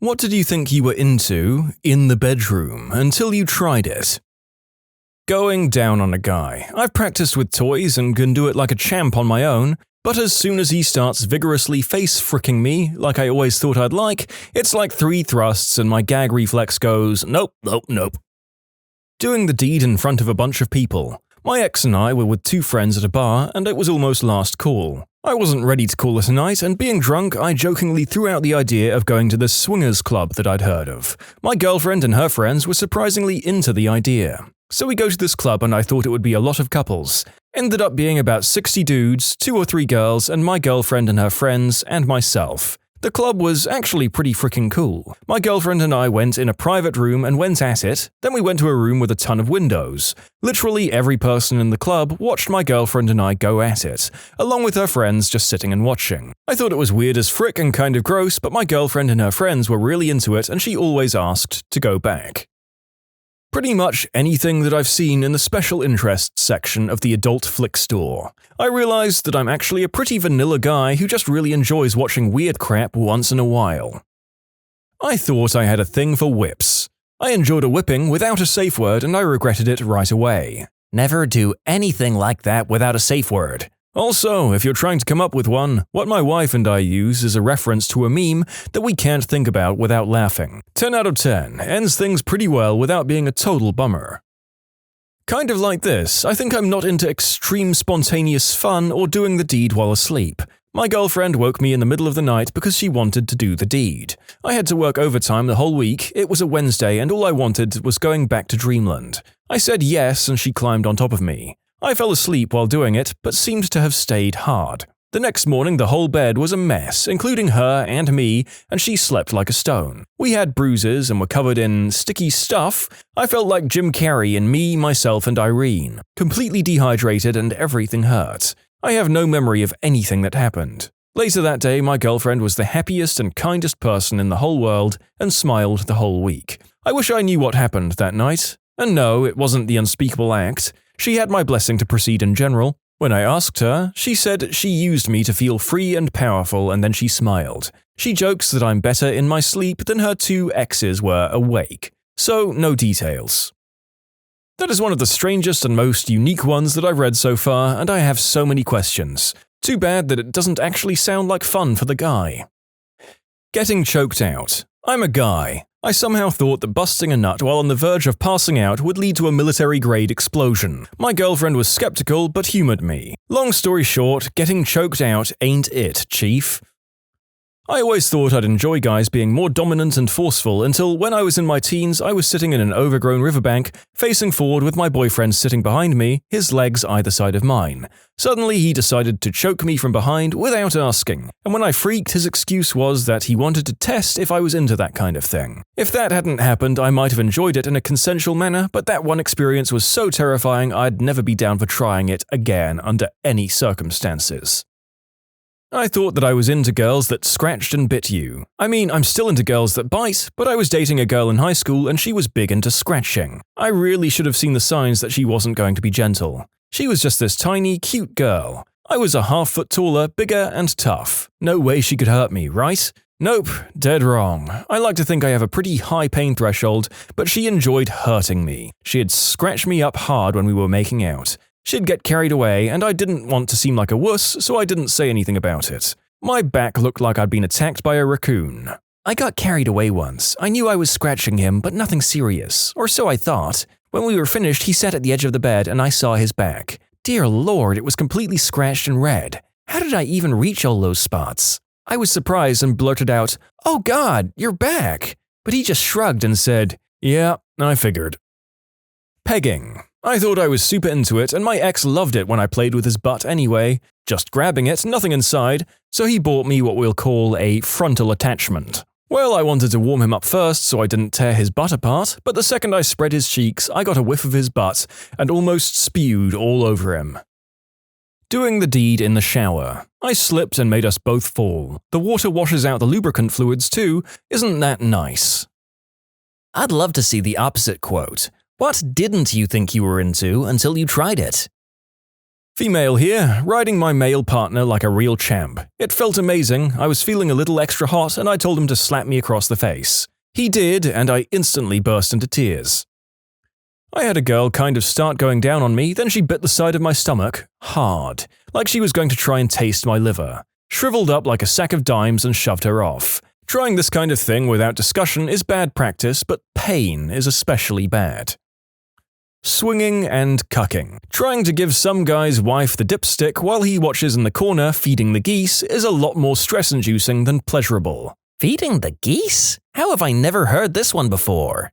What did you think you were into in the bedroom until you tried it? Going down on a guy. I've practiced with toys and can do it like a champ on my own, but as soon as he starts vigorously face-fricking me like I always thought I'd like, it's like 3 thrusts and my gag reflex goes, nope, nope, nope. Doing the deed in front of a bunch of people. My ex and I were with 2 friends at a bar and it was almost last call. I wasn't ready to call it a night, and being drunk, I jokingly threw out the idea of going to this swingers club that I'd heard of. My girlfriend and her friends were surprisingly into the idea. So we go to this club and I thought it would be a lot of couples. Ended up being about 60 dudes, 2 or 3 girls, and my girlfriend and her friends, and myself. The club was actually pretty freaking cool. My girlfriend and I went in a private room and went at it, then we went to a room with a ton of windows. Literally every person in the club watched my girlfriend and I go at it, along with her friends just sitting and watching. I thought it was weird as frick and kind of gross, but my girlfriend and her friends were really into it and she always asked to go back. Pretty much anything that I've seen in the special interests section of the adult flick store. I realized that I'm actually a pretty vanilla guy who just really enjoys watching weird crap once in a while. I thought I had a thing for whips. I enjoyed a whipping without a safe word and I regretted it right away. Never do anything like that without a safe word. Also, if you're trying to come up with one, what my wife and I use is a reference to a meme that we can't think about without laughing. 10 out of 10, ends things pretty well without being a total bummer. Kind of like this, I think I'm not into extreme spontaneous fun or doing the deed while asleep. My girlfriend woke me in the middle of the night because she wanted to do the deed. I had to work overtime the whole week, it was a Wednesday and all I wanted was going back to Dreamland. I said yes and she climbed on top of me. I fell asleep while doing it, but seemed to have stayed hard. The next morning the whole bed was a mess, including her and me, and she slept like a stone. We had bruises and were covered in sticky stuff. I felt like Jim Carrey in Me, Myself and Irene. Completely dehydrated and everything hurt. I have no memory of anything that happened. Later that day, my girlfriend was the happiest and kindest person in the whole world and smiled the whole week. I wish I knew what happened that night. And no, it wasn't the unspeakable act. She had my blessing to proceed in general. When I asked her, she said she used me to feel free and powerful and then she smiled. She jokes that I'm better in my sleep than her 2 exes were awake. So, no details. That is one of the strangest and most unique ones that I've read so far, and I have so many questions. Too bad that it doesn't actually sound like fun for the guy. Getting choked out. I'm a guy. I somehow thought that busting a nut while on the verge of passing out would lead to a military-grade explosion. My girlfriend was skeptical but humored me. Long story short, getting choked out ain't it, chief. I always thought I'd enjoy guys being more dominant and forceful until when I was in my teens I was sitting in an overgrown riverbank, facing forward with my boyfriend sitting behind me, his legs either side of mine. Suddenly he decided to choke me from behind without asking, and when I freaked his excuse was that he wanted to test if I was into that kind of thing. If that hadn't happened I might have enjoyed it in a consensual manner, but that one experience was so terrifying I'd never be down for trying it again under any circumstances. I thought that I was into girls that scratched and bit you. I mean, I'm still into girls that bite, but I was dating a girl in high school and she was big into scratching. I really should have seen the signs that she wasn't going to be gentle. She was just this tiny, cute girl. I was a half-foot taller, bigger, and tough. No way she could hurt me, right? Nope, dead wrong. I like to think I have a pretty high pain threshold, but she enjoyed hurting me. She'd scratch me up hard when we were making out. She'd get carried away, and I didn't want to seem like a wuss, so I didn't say anything about it. My back looked like I'd been attacked by a raccoon. I got carried away once. I knew I was scratching him, but nothing serious, or so I thought. When we were finished, he sat at the edge of the bed, and I saw his back. Dear Lord, it was completely scratched and red. How did I even reach all those spots? I was surprised and blurted out, "Oh God, your back!" But he just shrugged and said, "Yeah, I figured." Pegging. I thought I was super into it, and my ex loved it when I played with his butt anyway. Just grabbing it, nothing inside, so he bought me what we'll call a frontal attachment. Well, I wanted to warm him up first so I didn't tear his butt apart, but the second I spread his cheeks, I got a whiff of his butt and almost spewed all over him. Doing the deed in the shower. I slipped and made us both fall. The water washes out the lubricant fluids too, isn't that nice? I'd love to see the opposite quote. What didn't you think you were into until you tried it? Female here, riding my male partner like a real champ. It felt amazing, I was feeling a little extra hot and I told him to slap me across the face. He did, and I instantly burst into tears. I had a girl kind of start going down on me, then she bit the side of my stomach, hard, like she was going to try and taste my liver, shriveled up like a sack of dimes and shoved her off. Trying this kind of thing without discussion is bad practice, but pain is especially bad. Swinging and cucking. Trying to give some guy's wife the dipstick while he watches in the corner feeding the geese is a lot more stress-inducing than pleasurable. Feeding the geese? How have I never heard this one before?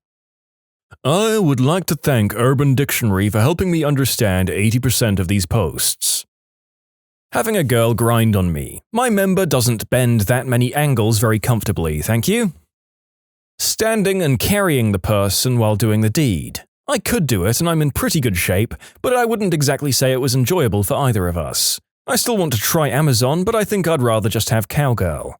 I would like to thank Urban Dictionary for helping me understand 80% of these posts. Having a girl grind on me. My member doesn't bend that many angles very comfortably, thank you. Standing and carrying the person while doing the deed. I could do it and I'm in pretty good shape, but I wouldn't exactly say it was enjoyable for either of us. I still want to try Amazon, but I think I'd rather just have cowgirl.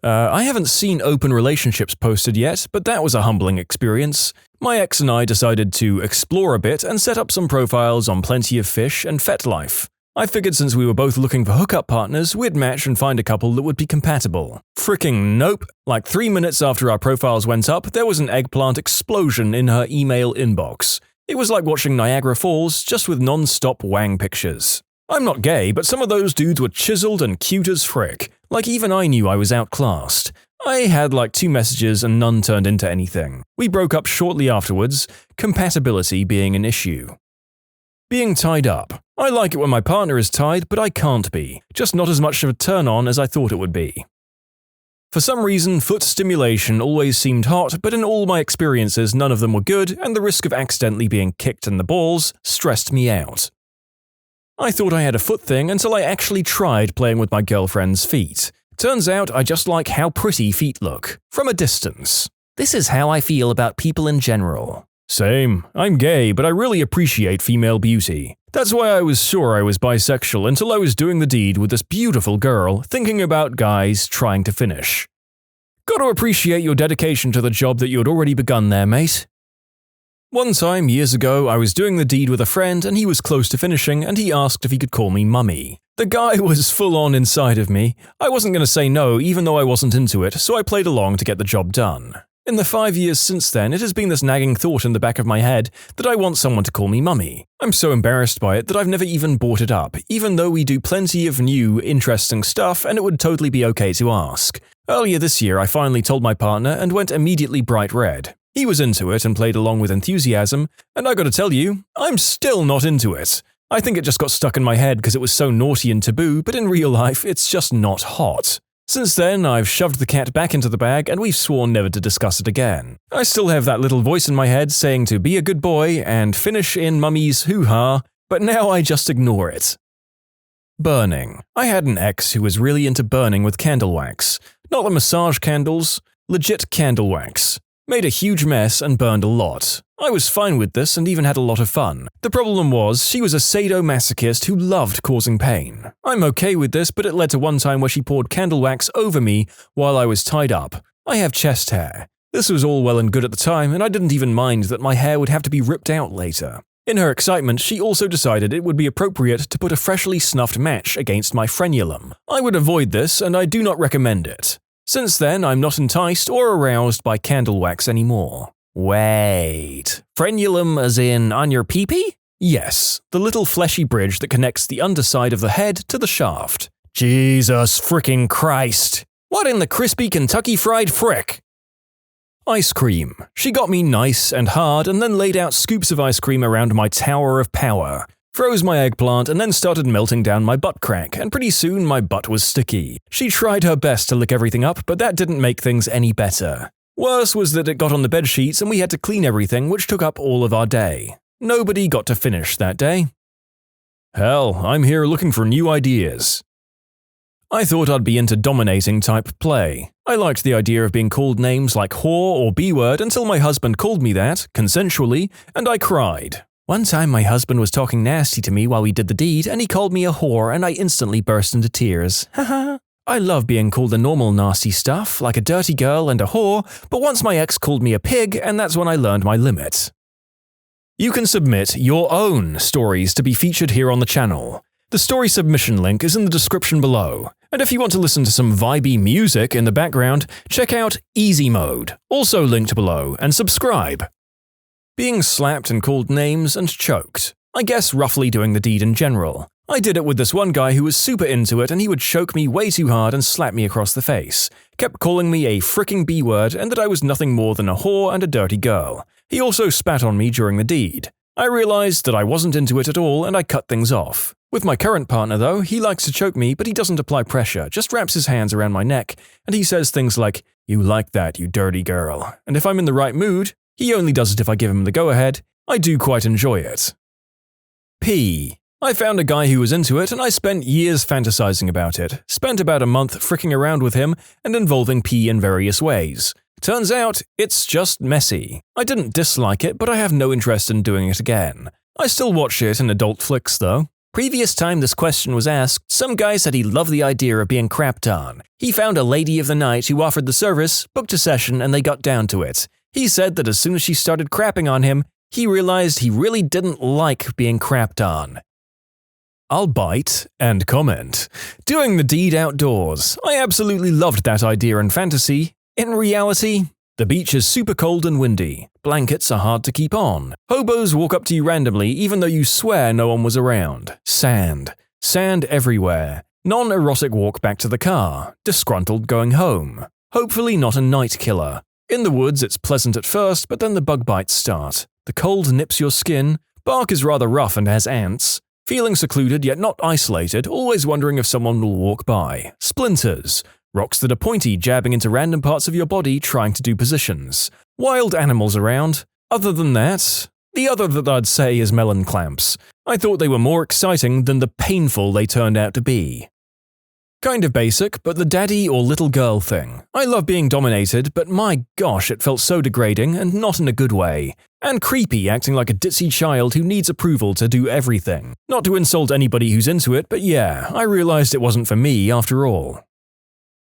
I haven't seen open relationships posted yet, but that was a humbling experience. My ex and I decided to explore a bit and set up some profiles on Plenty of Fish and FetLife. I figured since we were both looking for hookup partners, we'd match and find a couple that would be compatible. Fricking nope. Like 3 minutes after our profiles went up, there was an eggplant explosion in her email inbox. It was like watching Niagara Falls, just with non-stop wang pictures. I'm not gay, but some of those dudes were chiseled and cute as frick. Like even I knew I was outclassed. I had like 2 messages and none turned into anything. We broke up shortly afterwards, compatibility being an issue. Being tied up. I like it when my partner is tied, but I can't be. Just not as much of a turn-on as I thought it would be. For some reason, foot stimulation always seemed hot, but in all my experiences none of them were good, and the risk of accidentally being kicked in the balls stressed me out. I thought I had a foot thing until I actually tried playing with my girlfriend's feet. Turns out I just like how pretty feet look, from a distance. This is how I feel about people in general. Same. I'm gay, but I really appreciate female beauty. That's why I was sure I was bisexual until I was doing the deed with this beautiful girl, thinking about guys trying to finish. Gotta appreciate your dedication to the job that you had already begun there, mate. One time, years ago, I was doing the deed with a friend and he was close to finishing and he asked if he could call me mummy. The guy was full on inside of me. I wasn't going to say no even though I wasn't into it, so I played along to get the job done. In the 5 years since then, it has been this nagging thought in the back of my head that I want someone to call me mummy. I'm so embarrassed by it that I've never even brought it up, even though we do plenty of new, interesting stuff and it would totally be okay to ask. Earlier this year, I finally told my partner and went immediately bright red. He was into it and played along with enthusiasm, and I gotta tell you, I'm still not into it. I think it just got stuck in my head because it was so naughty and taboo, but in real life, it's just not hot. Since then, I've shoved the cat back into the bag and we've sworn never to discuss it again. I still have that little voice in my head saying to be a good boy and finish in mummy's hoo-ha, but now I just ignore it. Burning. I had an ex who was really into burning with candle wax. Not the massage candles, legit candle wax. Made a huge mess and burned a lot. I was fine with this and even had a lot of fun. The problem was, she was a sadomasochist who loved causing pain. I'm okay with this, but it led to one time where she poured candle wax over me while I was tied up. I have chest hair. This was all well and good at the time, and I didn't even mind that my hair would have to be ripped out later. In her excitement, she also decided it would be appropriate to put a freshly snuffed match against my frenulum. I would avoid this, and I do not recommend it. Since then, I'm not enticed or aroused by candle wax anymore. Wait, frenulum as in on your pee-pee? Yes, the little fleshy bridge that connects the underside of the head to the shaft. Jesus fricking Christ. What in the crispy Kentucky Fried Frick? Ice cream. She got me nice and hard and then laid out scoops of ice cream around my tower of power. Froze my eggplant and then started melting down my butt crack, and pretty soon my butt was sticky. She tried her best to lick everything up, but that didn't make things any better. Worse was that it got on the bed sheets and we had to clean everything, which took up all of our day. Nobody got to finish that day. Hell, I'm here looking for new ideas. I thought I'd be into dominating type play. I liked the idea of being called names like whore or B-word until my husband called me that, consensually, and I cried. One time my husband was talking nasty to me while we did the deed and he called me a whore and I instantly burst into tears. Haha. I love being called the normal nasty stuff, like a dirty girl and a whore, but once my ex called me a pig and that's when I learned my limit. You can submit your own stories to be featured here on the channel. The story submission link is in the description below, and if you want to listen to some vibey music in the background, check out easymode, also linked below, and subscribe. Being slapped and called names and choked. I guess roughly doing the deed in general. I did it with this one guy who was super into it and he would choke me way too hard and slap me across the face. Kept calling me a fricking B-word and that I was nothing more than a whore and a dirty girl. He also spat on me during the deed. I realized that I wasn't into it at all and I cut things off. With my current partner though, he likes to choke me but he doesn't apply pressure, just wraps his hands around my neck and he says things like, "You like that, you dirty girl." And if I'm in the right mood, he only does it if I give him the go-ahead. I do quite enjoy it. P. I found a guy who was into it and I spent years fantasizing about it. Spent about a month fricking around with him and involving P in various ways. Turns out, it's just messy. I didn't dislike it, but I have no interest in doing it again. I still watch it in adult flicks though. Previous time this question was asked, some guy said he loved the idea of being crapped on. He found a lady of the night who offered the service, booked a session, and they got down to it. He said that as soon as she started crapping on him, he realized he really didn't like being crapped on. I'll bite and comment. Doing the deed outdoors. I absolutely loved that idea in fantasy. In reality, the beach is super cold and windy. Blankets are hard to keep on. Hobos walk up to you randomly even though you swear no one was around. Sand. Sand everywhere. Non-erotic walk back to the car. Disgruntled going home. Hopefully not a night killer. In the woods it's pleasant at first, but then the bug bites start. The cold nips your skin. Bark is rather rough and has ants. Feeling secluded yet not isolated, always wondering if someone will walk by. Splinters. Rocks that are pointy jabbing into random parts of your body trying to do positions. Wild animals around. Other than that, the other that I'd say is melon clamps. I thought they were more exciting than the painful they turned out to be. Kind of basic, but the daddy or little girl thing. I love being dominated, but my gosh, it felt so degrading and not in a good way. And creepy acting like a ditzy child who needs approval to do everything. Not to insult anybody who's into it, but yeah, I realized it wasn't for me after all.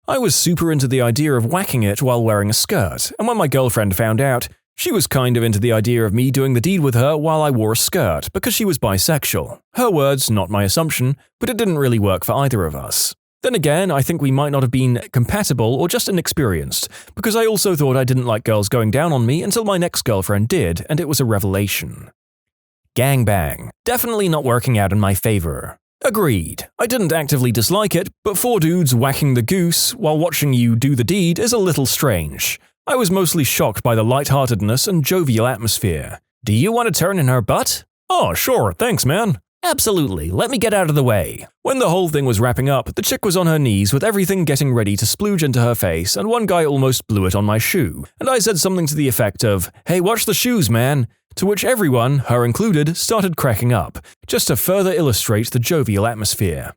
I was super into the idea of whacking it while wearing a skirt, and when my girlfriend found out, she was kind of into the idea of me doing the deed with her while I wore a skirt because she was bisexual. Her words, not my assumption, but it didn't really work for either of us. Then again, I think we might not have been compatible or just inexperienced, because I also thought I didn't like girls going down on me until my next girlfriend did, and it was a revelation. Gangbang. Definitely not working out in my favor. Agreed. I didn't actively dislike it, but 4 dudes whacking the goose while watching you do the deed is a little strange. I was mostly shocked by the lightheartedness and jovial atmosphere. Do you want to turn in her butt? Oh, sure, thanks, man. Absolutely, let me get out of the way. When the whole thing was wrapping up, the chick was on her knees with everything getting ready to splooge into her face, and one guy almost blew it on my shoe, and I said something to the effect of, "Hey, watch the shoes, man," to which everyone, her included, started cracking up, just to further illustrate the jovial atmosphere.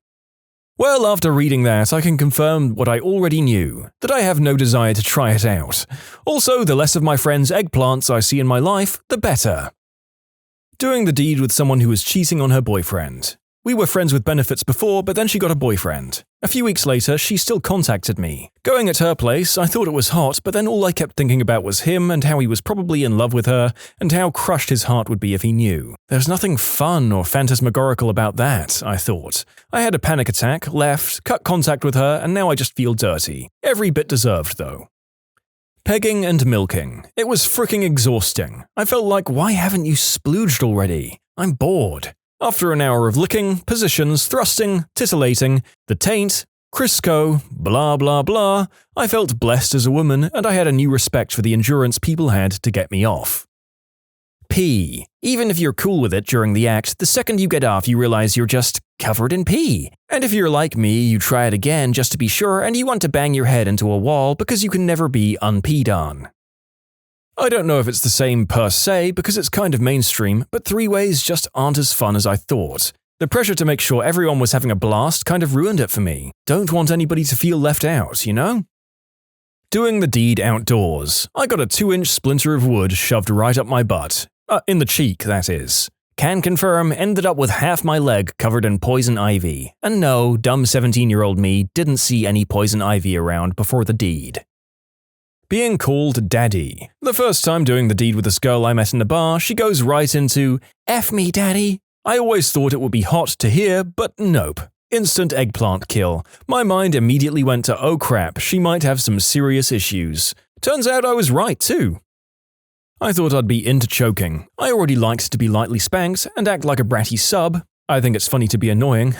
Well, after reading that, I can confirm what I already knew, that I have no desire to try it out. Also, the less of my friend's eggplants I see in my life, the better. Doing the deed with someone who was cheating on her boyfriend. We were friends with benefits before, but then she got a boyfriend. A few weeks later, she still contacted me. Going at her place, I thought it was hot, but then all I kept thinking about was him and how he was probably in love with her, and how crushed his heart would be if he knew. There's nothing fun or phantasmagorical about that, I thought. I had a panic attack, left, cut contact with her, and now I just feel dirty. Every bit deserved, though. Pegging and milking. It was fricking exhausting. I felt like, why haven't you splooged already? I'm bored. After an hour of licking, positions, thrusting, titillating, the taint, Crisco, blah blah blah, I felt blessed as a woman and I had a new respect for the endurance people had to get me off. Pee. Even if you're cool with it during the act, the second you get off you realize you're just covered in pee. And if you're like me, you try it again just to be sure and you want to bang your head into a wall because you can never be unpeed on. I don't know if it's the same per se because it's kind of mainstream, but 3-ways just aren't as fun as I thought. The pressure to make sure everyone was having a blast kind of ruined it for me. Don't want anybody to feel left out, you know? Doing the deed outdoors. I got a 2-inch splinter of wood shoved right up my butt. In the cheek, that is. Can confirm, ended up with half my leg covered in poison ivy. And no, dumb 17-year-old me didn't see any poison ivy around before the deed. being called daddy. The first time doing the deed with this girl I met in a bar, she goes right into, "F me, daddy." I always thought it would be hot to hear, but nope. Instant eggplant kill. My mind immediately went to, oh crap, she might have some serious issues. Turns out I was right too. I thought I'd be into choking. I already liked to be lightly spanked and act like a bratty sub. I think it's funny to be annoying,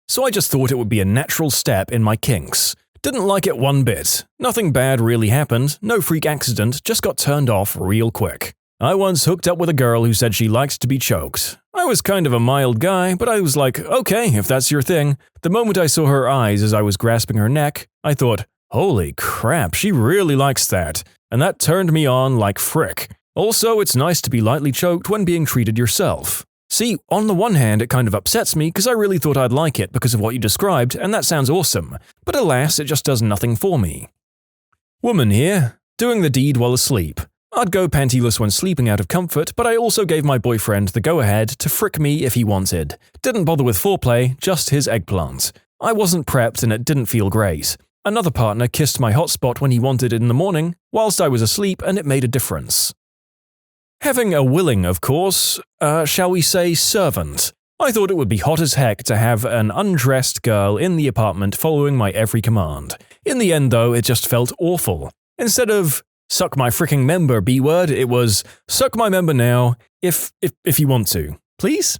so I just thought it would be a natural step in my kinks. Didn't like it one bit. Nothing bad really happened, no freak accident, just got turned off real quick. I once hooked up with a girl who said she liked to be choked. I was kind of a mild guy, but I was like, okay, if that's your thing. The moment I saw her eyes as I was grasping her neck, I thought, holy crap, she really likes that. And that turned me on like frick. Also, it's nice to be lightly choked when being treated yourself. See, on the one hand, it kind of upsets me because I really thought I'd like it because of what you described, and that sounds awesome. But alas, it just does nothing for me. Woman here, doing the deed while asleep. I'd go pantyless when sleeping out of comfort, but I also gave my boyfriend the go-ahead to frick me if he wanted. Didn't bother with foreplay, just his eggplant. I wasn't prepped and it didn't feel great. Another partner kissed my hot spot when he wanted it in the morning, whilst I was asleep, and it made a difference. Having a willing, of course, shall we say servant. I thought it would be hot as heck to have an undressed girl in the apartment following my every command. In the end though, it just felt awful. Instead of, suck my fricking member, B-word, it was, suck my member now, if you want to. Please?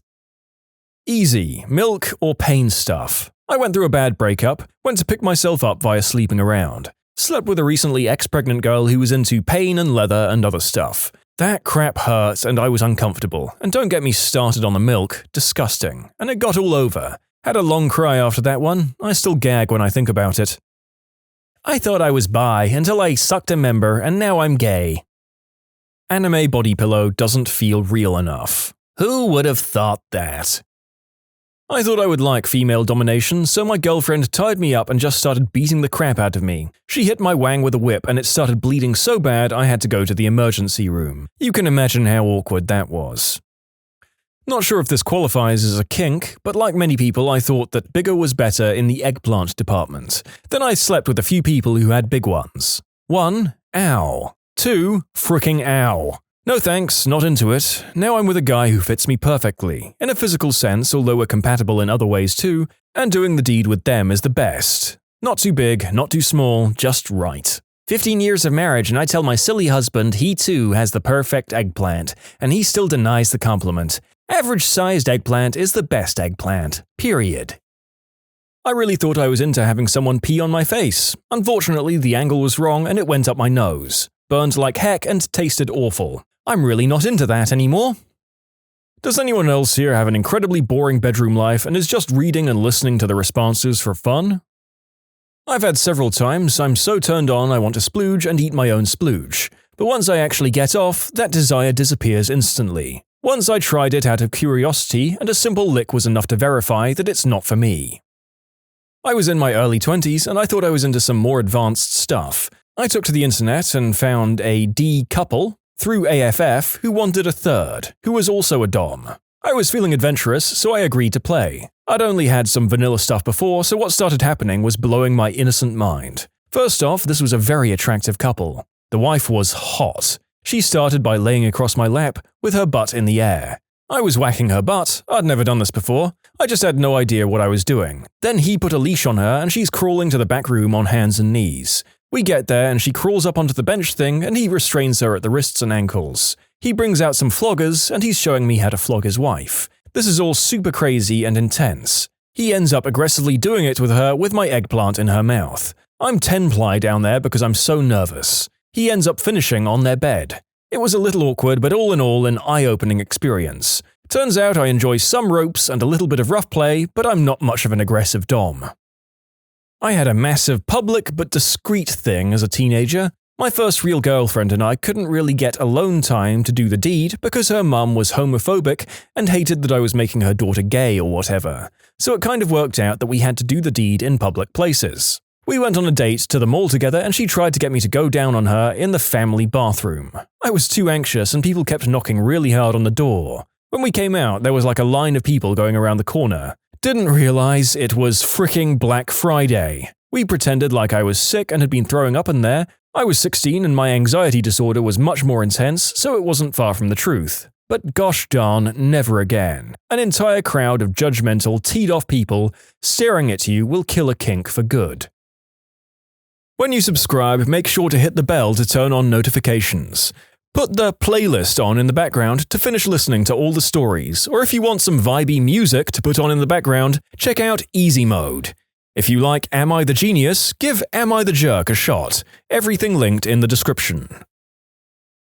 Easy, milk or pain stuff. I went through a bad breakup, went to pick myself up via sleeping around. Slept with a recently ex-pregnant girl who was into pain and leather and other stuff. That crap hurt and I was uncomfortable, and don't get me started on the milk, disgusting, and it got all over. Had a long cry after that one, I still gag when I think about it. I thought I was bi until I sucked a member and now I'm gay. Anime body pillow doesn't feel real enough. Who would have thought that? I thought I would like female domination, so my girlfriend tied me up and just started beating the crap out of me. She hit my wang with a whip and it started bleeding so bad I had to go to the emergency room. You can imagine how awkward that was. Not sure if this qualifies as a kink, but like many people I thought that bigger was better in the eggplant department. Then I slept with a few people who had big ones. 1. Ow. 2. Fricking ow. No thanks, not into it. Now I'm with a guy who fits me perfectly, in a physical sense, although we're compatible in other ways too, and doing the deed with them is the best. Not too big, not too small, just right. 15 years of marriage and I tell my silly husband he too has the perfect eggplant, and he still denies the compliment. Average-sized eggplant is the best eggplant. Period. I really thought I was into having someone pee on my face. Unfortunately, the angle was wrong and it went up my nose. Burned like heck and tasted awful. I'm really not into that anymore. Does anyone else here have an incredibly boring bedroom life and is just reading and listening to the responses for fun? I've had several times I'm so turned on I want to splooge and eat my own splooge. But once I actually get off, that desire disappears instantly. Once I tried it out of curiosity and a simple lick was enough to verify that it's not for me. I was in my early 20s and I thought I was into some more advanced stuff. I took to the internet and found a D couple through AFF who wanted a third, who was also a dom. I was feeling adventurous, so I agreed to play. I'd only had some vanilla stuff before, so what started happening was blowing my innocent mind. First off, this was a very attractive couple. The wife was hot. She started by laying across my lap with her butt in the air. I was whacking her butt. I'd never done this before. I just had no idea what I was doing. Then he put a leash on her and she's crawling to the back room on hands and knees. We get there and she crawls up onto the bench thing and he restrains her at the wrists and ankles. He brings out some floggers and he's showing me how to flog his wife. This is all super crazy and intense. He ends up aggressively doing it with her with my eggplant in her mouth. I'm 10-ply down there because I'm so nervous. He ends up finishing on their bed. It was a little awkward, but all in all an eye-opening experience. Turns out I enjoy some ropes and a little bit of rough play, but I'm not much of an aggressive dom. I had a massive public but discreet thing as a teenager. My first real girlfriend and I couldn't really get alone time to do the deed because her mum was homophobic and hated that I was making her daughter gay or whatever. So it kind of worked out that we had to do the deed in public places. We went on a date to the mall together and she tried to get me to go down on her in the family bathroom. I was too anxious and people kept knocking really hard on the door. When we came out, there was like a line of people going around the corner. Didn't realize it was fricking Black Friday. We pretended like I was sick and had been throwing up in there. I was 16 and my anxiety disorder was much more intense, so it wasn't far from the truth. But gosh darn, never again. An entire crowd of judgmental, teed-off people staring at you will kill a kink for good. When you subscribe, make sure to hit the bell to turn on notifications. Put the playlist on in the background to finish listening to all the stories, or if you want some vibey music to put on in the background, check out easymode. If you like Am I the Genius, give Am I the Jerk a shot. Everything linked in the description.